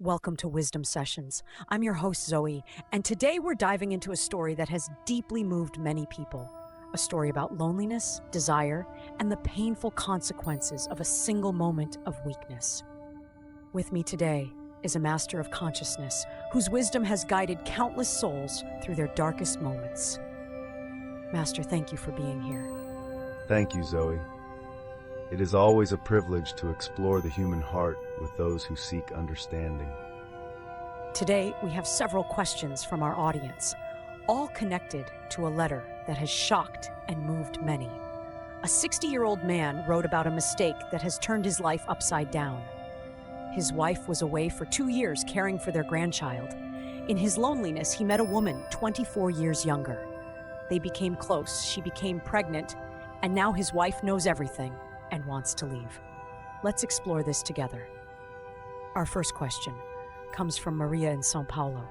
Welcome to Wisdom Sessions. I'm your host, Zoe, and today we're diving into a story that has deeply moved many people. A story about loneliness, desire, and the painful consequences of a single moment of weakness. With me today is a master of consciousness whose wisdom has guided countless souls through their darkest moments. Master, thank you for being here. Thank you, Zoe. It is always a privilege to explore the human heart with those who seek understanding. Today, we have several questions from our audience, all connected to a letter that has shocked and moved many. A 60-year-old man wrote about a mistake that has turned his life upside down. His wife was away for 2 years caring for their grandchild. In his loneliness, he met a woman 24 years younger. They became close, she became pregnant, and now his wife knows everything and wants to leave. Let's explore this together. Our first question comes from Maria in São Paulo.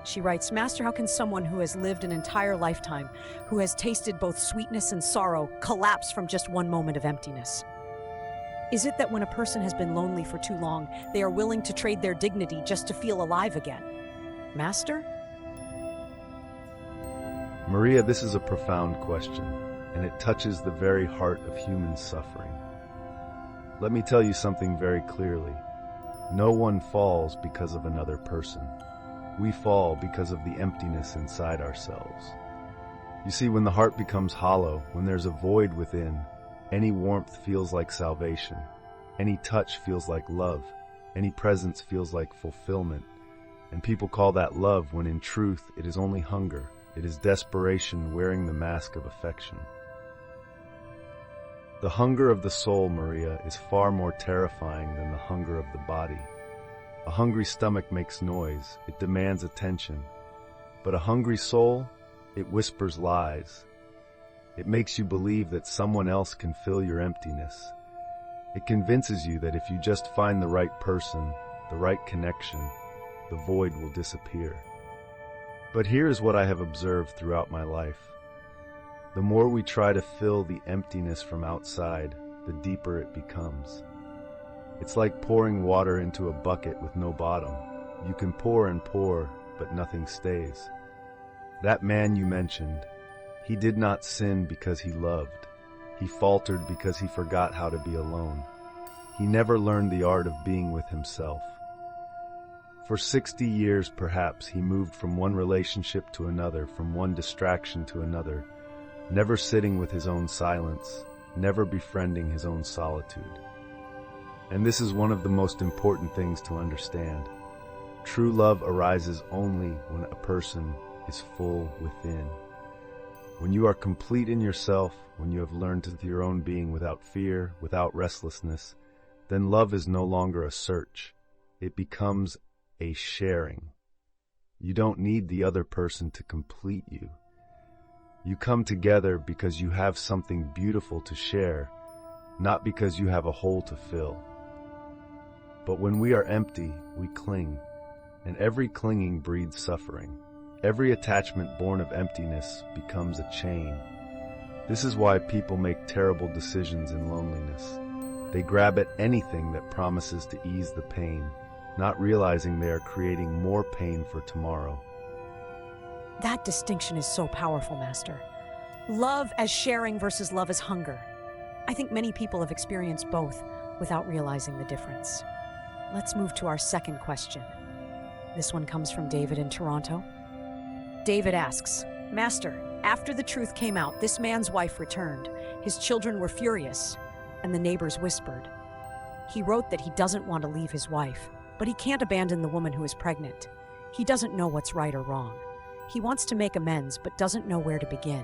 She writes, Master, how can someone who has lived an entire lifetime, who has tasted both sweetness and sorrow, collapse from just one moment of emptiness? Is it that when a person has been lonely for too long, they are willing to trade their dignity just to feel alive again? Master? Maria, this is a profound question, and it touches the very heart of human suffering. Let me tell you something very clearly. No one falls because of another person. We fall because of the emptiness inside ourselves. You see, when the heart becomes hollow, when there's a void within, any warmth feels like salvation. Any touch feels like love. Any presence feels like fulfillment. And people call that love when in truth it is only hunger. It is desperation wearing the mask of affection. The hunger of the soul, Maria, is far more terrifying than the hunger of the body. A hungry stomach makes noise, it demands attention. But a hungry soul, it whispers lies. It makes you believe that someone else can fill your emptiness. It convinces you that if you just find the right person, the right connection, the void will disappear. But here's what I have observed throughout my life. The more we try to fill the emptiness from outside, the deeper it becomes. It's like pouring water into a bucket with no bottom. You can pour and pour, but nothing stays. That man you mentioned, he did not sin because he loved. He faltered because he forgot how to be alone. He never learned the art of being with himself. For 60 years, perhaps, he moved from one relationship to another, from one distraction to another, never sitting with his own silence, never befriending his own solitude. And this is one of the most important things to understand. True love arises only when a person is full within. When you are complete in yourself, when you have learned to your own being without fear, without restlessness, then love is no longer a search. It becomes a sharing. You don't need the other person to complete you. You come together because you have something beautiful to share, not because you have a hole to fill. But when we are empty, we cling, and every clinging breeds suffering. Every attachment born of emptiness becomes a chain. This is why people make terrible decisions in loneliness. They grab at anything that promises to ease the pain, not realizing they are creating more pain for tomorrow. That distinction is so powerful, Master. Love as sharing versus love as hunger. I think many people have experienced both without realizing the difference. Let's move to our second question. This one comes from David in Toronto. David asks, Master, after the truth came out, this man's wife returned. His children were furious, and the neighbors whispered. He wrote that he doesn't want to leave his wife, but he can't abandon the woman who is pregnant. He doesn't know what's right or wrong. He wants to make amends, but doesn't know where to begin.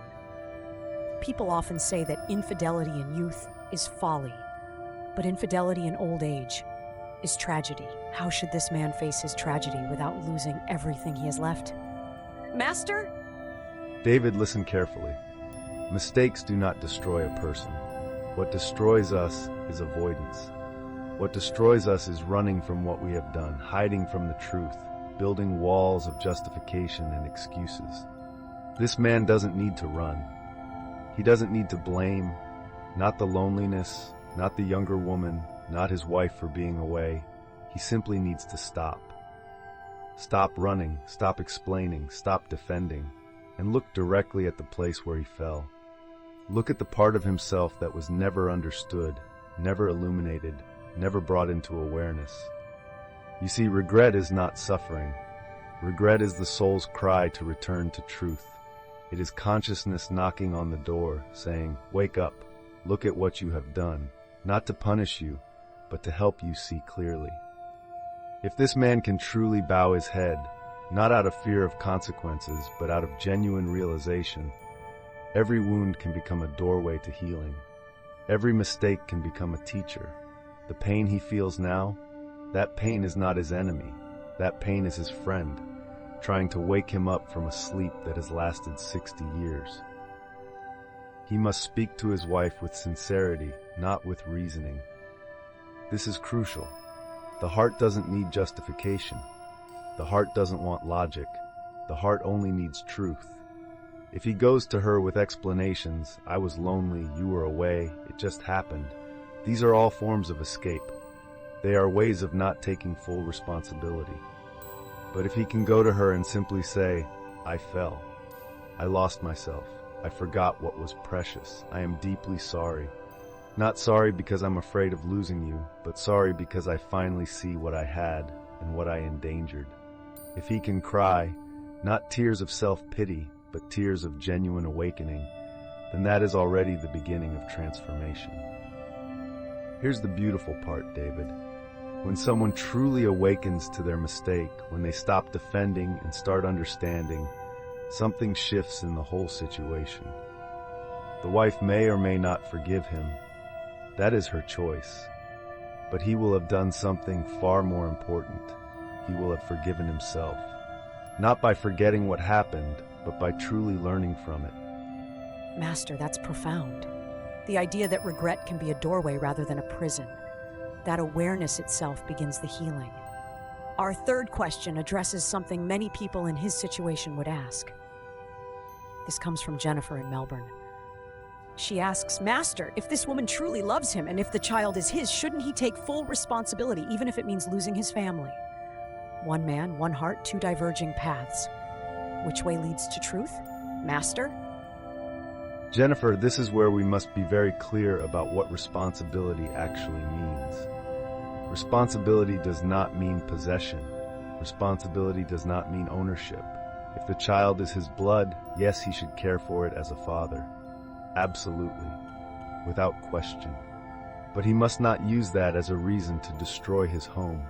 People often say that infidelity in youth is folly, but infidelity in old age is tragedy. How should this man face his tragedy without losing everything he has left? Master? David, listen carefully. Mistakes do not destroy a person. What destroys us is avoidance. What destroys us is running from what we have done, hiding from the truth, building walls of justification and excuses. This man doesn't need to run. He doesn't need to blame, not the loneliness, not the younger woman, not his wife for being away. He simply needs to stop. Stop running, stop explaining, stop defending, and look directly at the place where he fell. Look at the part of himself that was never understood, never illuminated, never brought into awareness. You see, regret is not suffering. Regret is the soul's cry to return to truth. It is consciousness knocking on the door, saying, "Wake up, look at what you have done," not to punish you, but to help you see clearly. If this man can truly bow his head, not out of fear of consequences, but out of genuine realization, every wound can become a doorway to healing. Every mistake can become a teacher. The pain he feels now, that pain is not his enemy. That pain is his friend, trying to wake him up from a sleep that has lasted 60 years. He must speak to his wife with sincerity, not with reasoning. This is crucial. The heart doesn't need justification. The heart doesn't want logic. The heart only needs truth. If he goes to her with explanations, "I was lonely, you were away, it just happened," these are all forms of escape. They are ways of not taking full responsibility. But if he can go to her and simply say, "I fell. I lost myself. I forgot what was precious. I am deeply sorry. Not sorry because I'm afraid of losing you, but sorry because I finally see what I had and what I endangered." If he can cry, not tears of self-pity, but tears of genuine awakening, then that is already the beginning of transformation. Here's the beautiful part, David. When someone truly awakens to their mistake, when they stop defending and start understanding, something shifts in the whole situation. The wife may or may not forgive him. That is her choice. But he will have done something far more important. He will have forgiven himself. Not by forgetting what happened, but by truly learning from it. Master, that's profound. The idea that regret can be a doorway rather than a prison. That awareness itself begins the healing. Our third question addresses something many people in his situation would ask. This comes from Jennifer in Melbourne. She asks, "Master, if this woman truly loves him and if the child is his, shouldn't he take full responsibility, even if it means losing his family? One man, one heart, two diverging paths. Which way leads to truth? Master?" Jennifer, this is where we must be very clear about what responsibility actually means. Responsibility does not mean possession. Responsibility does not mean ownership. If the child is his blood, yes, he should care for it as a father. Absolutely, without question. But he must not use that as a reason to destroy his home.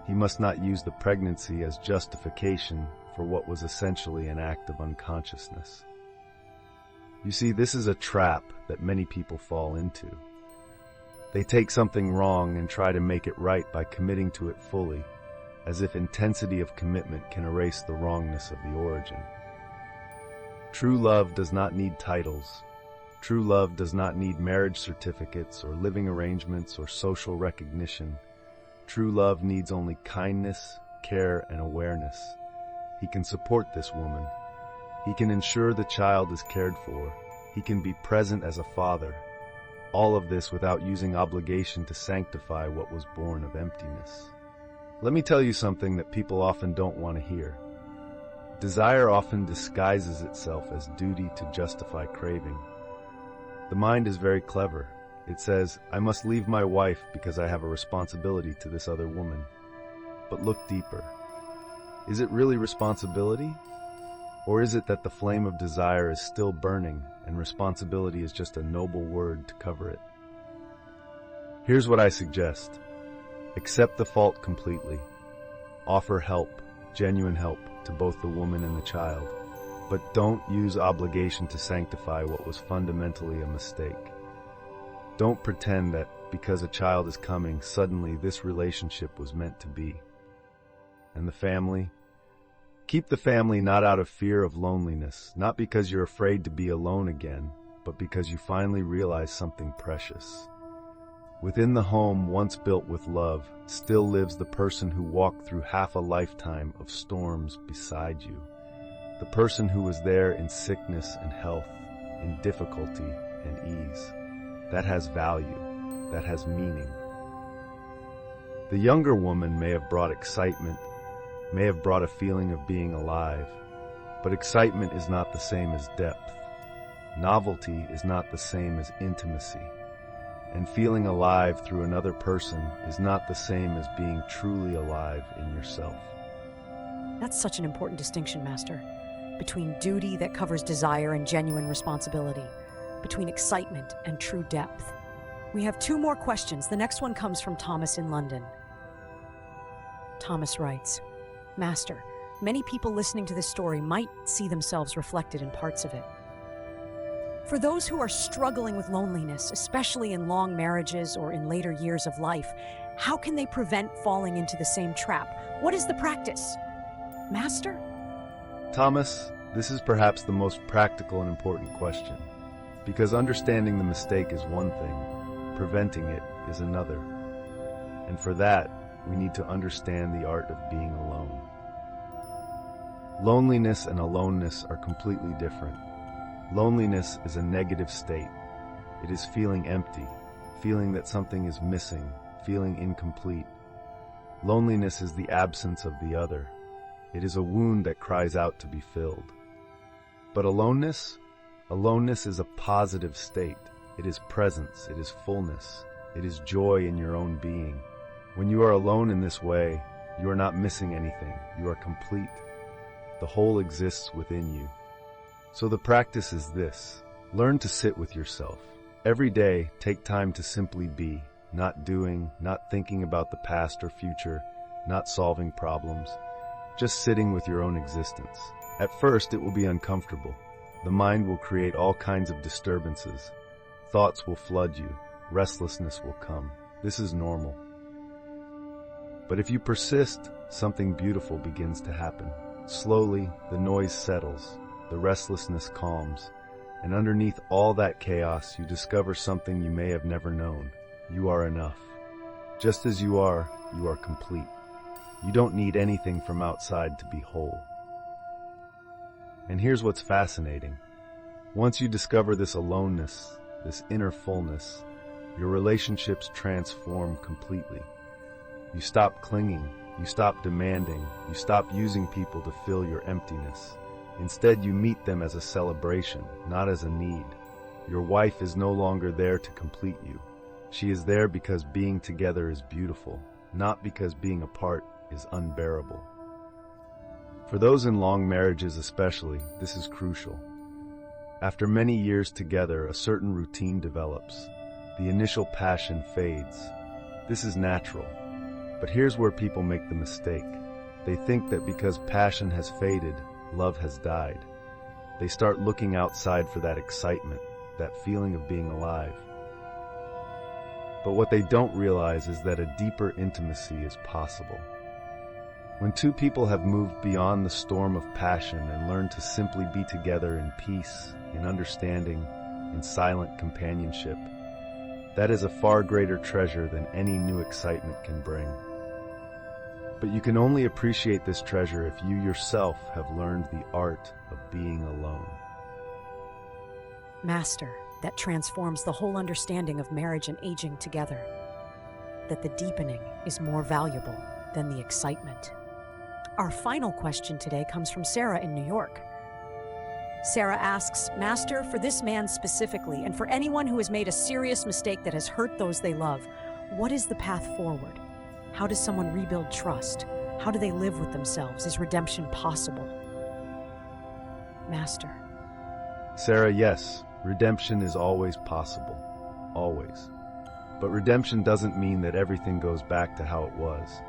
He must not use the pregnancy as justification for what was essentially an act of unconsciousness. You see, this is a trap that many people fall into. They take something wrong and try to make it right by committing to it fully, as if intensity of commitment can erase the wrongness of the origin. True love does not need titles. True love does not need marriage certificates or living arrangements or social recognition. True love needs only kindness, care, and awareness. He can support this woman. He can ensure the child is cared for. He can be present as a father. All of this without using obligation to sanctify what was born of emptiness. Let me tell you something that people often don't want to hear. Desire often disguises itself as duty to justify craving. The mind is very clever. It says, "I must leave my wife because I have a responsibility to this other woman." But look deeper. Is it really responsibility? Or is it that the flame of desire is still burning and responsibility is just a noble word to cover it? Here's what I suggest. Accept the fault completely. Offer help, genuine help, to both the woman and the child. But don't use obligation to sanctify what was fundamentally a mistake. Don't pretend that because a child is coming, suddenly this relationship was meant to be. And the family? Keep the family not out of fear of loneliness, not because you're afraid to be alone again, but because you finally realize something precious. Within the home once built with love, still lives the person who walked through half a lifetime of storms beside you. The person who was there in sickness and health, in difficulty and ease. That has value. That has meaning. The younger woman may have brought excitement, may have brought a feeling of being alive, but excitement is not the same as depth. Novelty is not the same as intimacy. And feeling alive through another person is not the same as being truly alive in yourself. That's such an important distinction, Master. Between duty that covers desire and genuine responsibility. Between excitement and true depth. We have 2 more questions. The next one comes from Thomas in London. Thomas writes, Master, many people listening to this story might see themselves reflected in parts of it. For those who are struggling with loneliness, especially in long marriages or in later years of life, how can they prevent falling into the same trap? What is the practice? Master? Thomas, this is perhaps the most practical and important question, because understanding the mistake is one thing, preventing it is another. And for that, we need to understand the art of being alone. Loneliness and aloneness are completely different. Loneliness is a negative state. It is feeling empty, feeling that something is missing, feeling incomplete. Loneliness is the absence of the other. It is a wound that cries out to be filled. But aloneness? Aloneness is a positive state. It is presence, it is fullness, it is joy in your own being. When you are alone in this way, you are not missing anything. You are complete. The whole exists within you. So the practice is this. Learn to sit with yourself. Every day, take time to simply be, not doing, not thinking about the past or future, not solving problems, just sitting with your own existence. At first, it will be uncomfortable. The mind will create all kinds of disturbances. Thoughts will flood you. Restlessness will come. This is normal. But if you persist, something beautiful begins to happen. Slowly, the noise settles. The restlessness calms, and underneath all that chaos, you discover something you may have never known. You are enough. Just as you are complete. You don't need anything from outside to be whole. And here's what's fascinating. Once you discover this aloneness, this inner fullness, your relationships transform completely. You stop clinging, you stop demanding, you stop using people to fill your emptiness. Instead, you meet them as a celebration, not as a need. Your wife is no longer there to complete you. She is there because being together is beautiful, not because being apart is unbearable. For those in long marriages especially, this is crucial. After many years together, a certain routine develops. The initial passion fades. This is natural. But here's where people make the mistake. They think that because passion has faded, love has died. They start looking outside for that excitement, that feeling of being alive. But what they don't realize is that a deeper intimacy is possible. When 2 people have moved beyond the storm of passion and learned to simply be together in peace, in understanding, in silent companionship, that is a far greater treasure than any new excitement can bring. But you can only appreciate this treasure if you yourself have learned the art of being alone. Master, that transforms the whole understanding of marriage and aging together. That the deepening is more valuable than the excitement. Our final question today comes from Sarah in New York. Sarah asks, Master, for this man specifically, and for anyone who has made a serious mistake that has hurt those they love, what is the path forward? How does someone rebuild trust? How do they live with themselves? Is redemption possible? Master. Sarah, yes, redemption is always possible. Always. But redemption doesn't mean that everything goes back to how it was.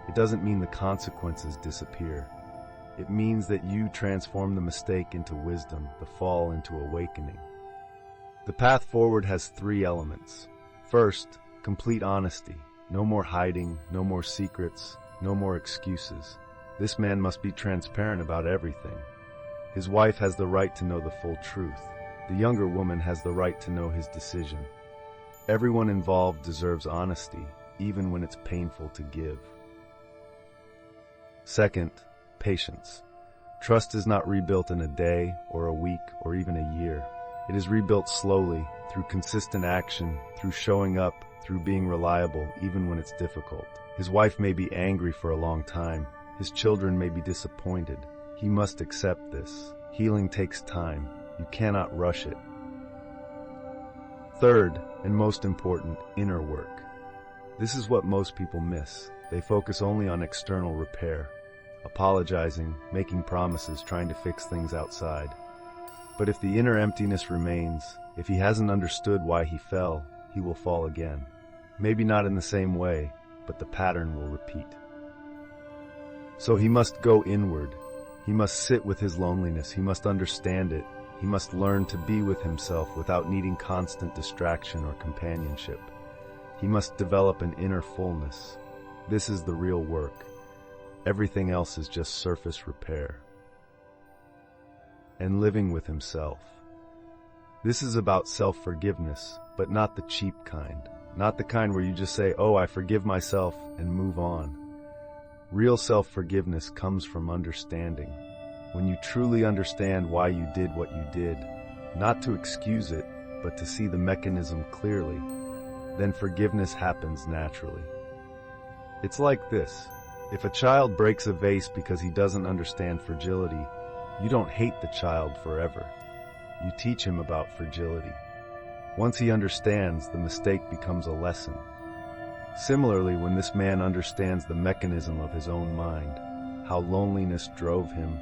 It doesn't mean the consequences disappear. It means that you transform the mistake into wisdom, the fall into awakening. The path forward has 3 elements. First, complete honesty. No more hiding, no more secrets, no more excuses. This man must be transparent about everything. His wife has the right to know the full truth. The younger woman has the right to know his decision. Everyone involved deserves honesty, even when it's painful to give. Second, patience. Trust is not rebuilt in a day or a week or even a year. It is rebuilt slowly, through consistent action, through showing up, through being reliable, even when it's difficult. His wife may be angry for a long time. His children may be disappointed. He must accept this. Healing takes time. You cannot rush it. Third, and most important, inner work. This is what most people miss. They focus only on external repair, apologizing, making promises, trying to fix things outside. But if the inner emptiness remains, if he hasn't understood why he fell, he will fall again. Maybe not in the same way, but the pattern will repeat. So he must go inward. He must sit with his loneliness. He must understand it. He must learn to be with himself without needing constant distraction or companionship. He must develop an inner fullness. This is the real work. Everything else is just surface repair. And living with himself. This is about self-forgiveness, but not the cheap kind. Not the kind where you just say, "Oh, I forgive myself," and move on. Real self-forgiveness comes from understanding. When you truly understand why you did what you did, not to excuse it, but to see the mechanism clearly, then forgiveness happens naturally. It's like this. If a child breaks a vase because he doesn't understand fragility, you don't hate the child forever. You teach him about fragility. Once he understands, the mistake becomes a lesson. Similarly, when this man understands the mechanism of his own mind, how loneliness drove him,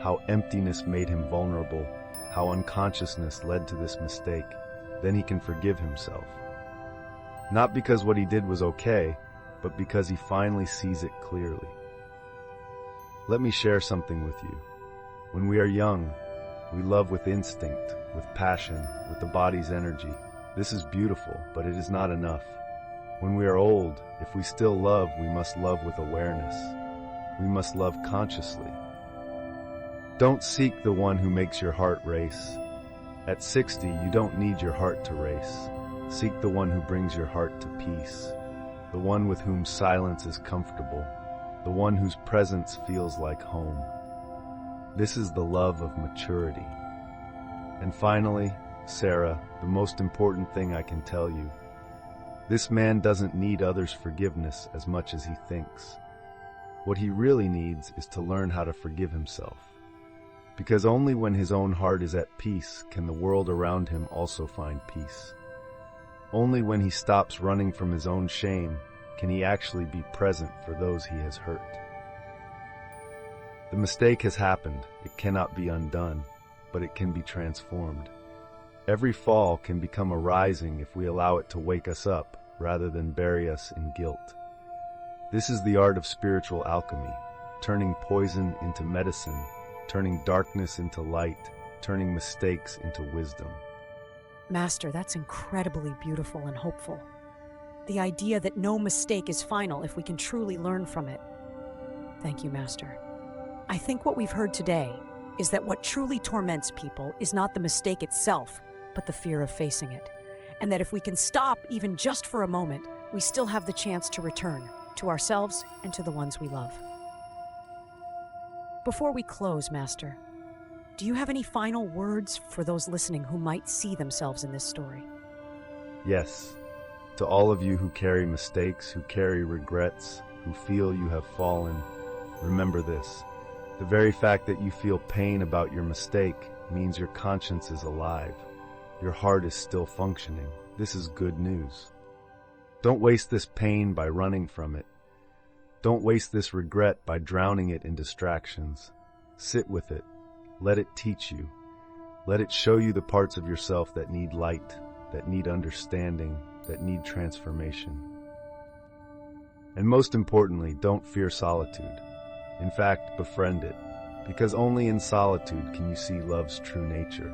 how emptiness made him vulnerable, how unconsciousness led to this mistake, then he can forgive himself. Not because what he did was okay, but because he finally sees it clearly. Let me share something with you. When we are young, we love with instinct, with passion, with the body's energy. This is beautiful, but it is not enough. When we are old, if we still love, we must love with awareness. We must love consciously. Don't seek the one who makes your heart race. At 60, you don't need your heart to race. Seek the one who brings your heart to peace. The one with whom silence is comfortable. The one whose presence feels like home. This is the love of maturity. And finally, Sarah, the most important thing I can tell you. This man doesn't need others' forgiveness as much as he thinks. What he really needs is to learn how to forgive himself. Because only when his own heart is at peace can the world around him also find peace. Only when he stops running from his own shame can he actually be present for those he has hurt. The mistake has happened. It cannot be undone, but it can be transformed. Every fall can become a rising if we allow it to wake us up rather than bury us in guilt. This is the art of spiritual alchemy, turning poison into medicine, turning darkness into light, turning mistakes into wisdom. Master, that's incredibly beautiful and hopeful. The idea that no mistake is final if we can truly learn from it. Thank you, Master. I think what we've heard today is that what truly torments people is not the mistake itself, but the fear of facing it. And that if we can stop even just for a moment, we still have the chance to return to ourselves and to the ones we love. Before we close, Master, do you have any final words for those listening who might see themselves in this story? Yes, to all of you who carry mistakes, who carry regrets, who feel you have fallen, remember this. The very fact that you feel pain about your mistake means your conscience is alive. Your heart is still functioning. This is good news. Don't waste this pain by running from it. Don't waste this regret by drowning it in distractions. Sit with it. Let it teach you. Let it show you the parts of yourself that need light, that need understanding, that need transformation. And most importantly, don't fear solitude. In fact, befriend it, because only in solitude can you see love's true nature.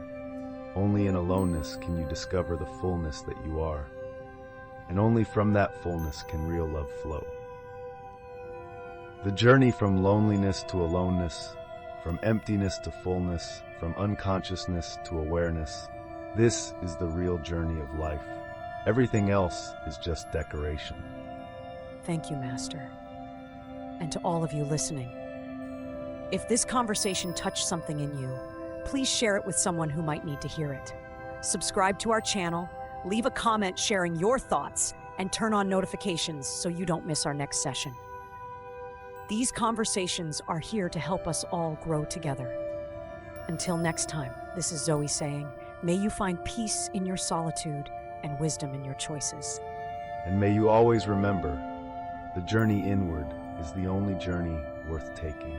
Only in aloneness can you discover the fullness that you are. And only from that fullness can real love flow. The journey from loneliness to aloneness, from emptiness to fullness, from unconsciousness to awareness, this is the real journey of life. Everything else is just decoration. Thank you, Master. And to all of you listening, if this conversation touched something in you, please share it with someone who might need to hear it. Subscribe to our channel, leave a comment sharing your thoughts, and turn on notifications so you don't miss our next session. These conversations are here to help us all grow together. Until next time, this is Zoe saying, may you find peace in your solitude and wisdom in your choices. And may you always remember, the journey inward is the only journey worth taking.